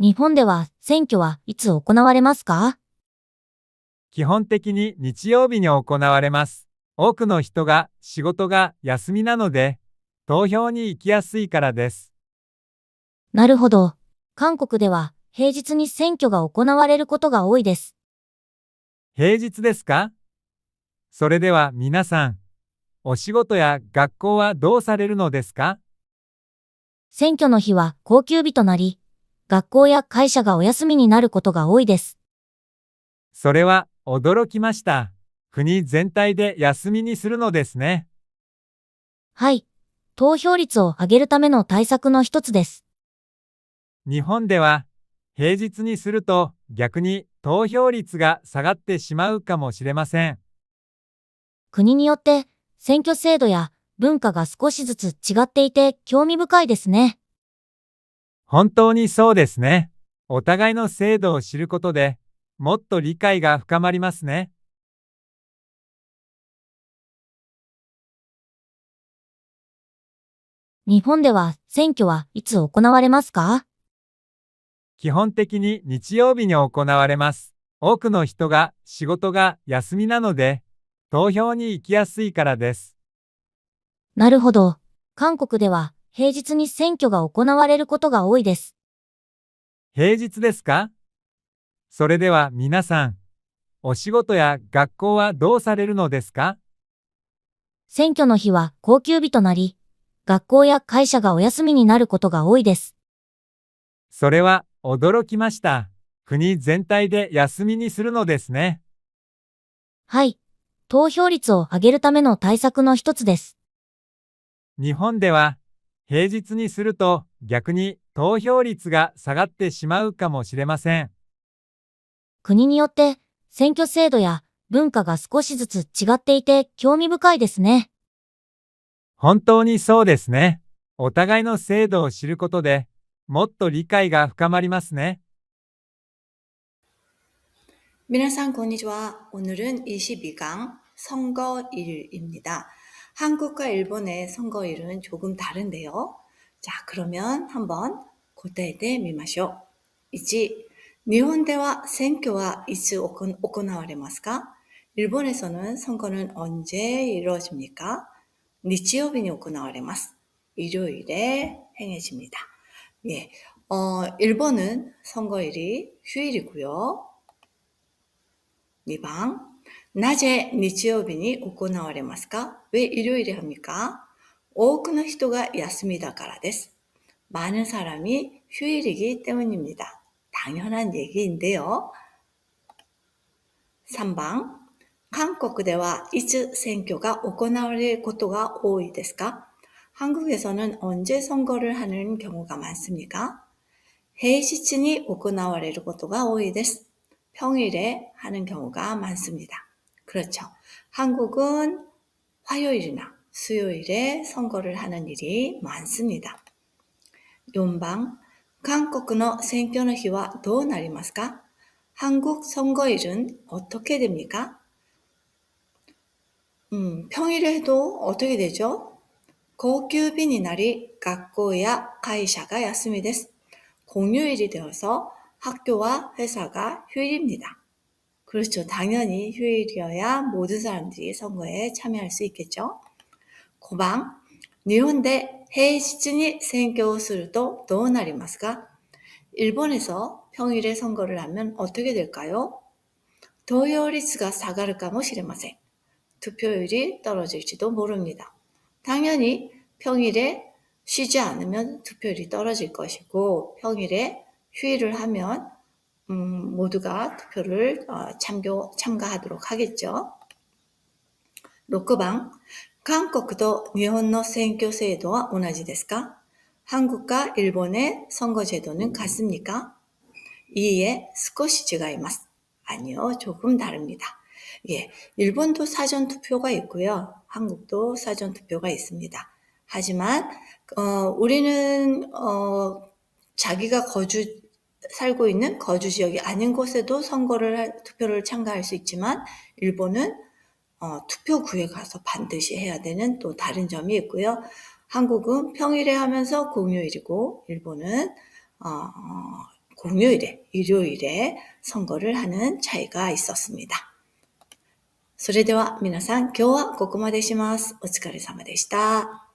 日本では選挙はいつ行われますか？基本的に日曜日に行われます。多くの人が仕事が休みなので、投票に行きやすいからです。なるほど。韓国では平日に選挙が行われることが多いです。平日ですか？それでは皆さん、お仕事や学校はどうされるのですか？選挙の日は公休日となり、学校や会社がお休みになることが多いです。それは驚きました。国全体で休みにするのですね。はい。投票率を上げるための対策の一つです。日本では平日にすると逆に投票率が下がってしまうかもしれません。国によって選挙制度や文化が少しずつ違っていて興味深いですね。本当にそうですね。お互いの制度を知ることでもっと理解が深まりますね。日本では選挙はいつ行われますか？基本的に日曜日に行われます。多くの人が仕事が休みなので、投票に行きやすいからです。なるほど。韓国では平日に選挙が行われることが多いです。平日ですか？それでは皆さん、お仕事や学校はどうされるのですか？選挙の日は公休日となり、学校や会社がお休みになることが多いです。それは驚きました。国全体で休みにするのですね。はい。投票率を上げるための対策の一つです。日本では平日にすると逆に投票率が下がってしまうかもしれません。国によって選挙制度や文化が少しずつ違っていて興味深いですね。本当にそうですね。お互いの制度を知ることでもっと理解が深まりますね。皆さん, konnichiwa. 오늘은 22강 선거일입니다. 한국과 일본의 선거일은 조금 다른데요. 자, 그러면 한번 고타에대 미마쇼. 1. 일본では 選挙は いつ 行われますか? 일본에서는 선거는 언제 이루어집니까? 日曜日に 行われます. 일요일에 행해집니다. 예, 일본은 선거일이 휴일이고요. 2번. 낮에 日曜日に 行われますか? 왜 일요일에 합니까? 多くの人が休みだからです. 많은 사람이 휴일이기 때문입니다. 당연한 얘기인데요. 3번. 한국では いつ選挙が行われることが多いですか? 한국에서는 언제 선거를 하는 경우가 많습니까? 平日に 行われることが多いです. 평일에 하는 경우가 많습니다. 그렇죠. 한국은 화요일이나 수요일에 선거를 하는 일이 많습니다. 4번. 한국의 選挙の日はどうなりますか? 한국 선거일은 어떻게 됩니까? 평일에 해도 어떻게 되죠? 公休日になり 学校や 会社が 休みです. 공휴일이 되어서 학교와 회사가 휴일입니다. 그렇죠. 당연히 휴일이어야 모든 사람들이 선거에 참여할 수 있겠죠. 5번. 일본대 平日に 選挙をすると どうなりますか? 일본에서 평일에 선거를 하면 어떻게 될까요?投票率が 下がるかもしれません. 투표율이 떨어질지도 모릅니다. 당연히 평일에 쉬지 않으면 투표율이 떨어질 것이고 평일에 휴일을 하면 모두가 투표를 참가하도록 하겠죠. 6번. 한국도 일본의 選挙制度は同じですか? 한국과 일본의 선거 제도는 같습니까? 이에 少し違います. 아니요, 조금 다릅니다. 예, 일본도 사전 투표가 있고요. 한국도 사전 투표가 있습니다. 하지만 우리는 자기가 살고 있는 거주 지역이 아닌 곳에도 투표를 참가할 수 있지만 일본은 투표구에 가서 반드시 해야 되는 또 다른 점이 있고요. 한국은 평일에 하면서 공휴일이고 일본은 공휴일에, 일요일에 선거를 하는 차이가 있었습니다. それでは皆さん、今日はここまでします。お疲れ様でした。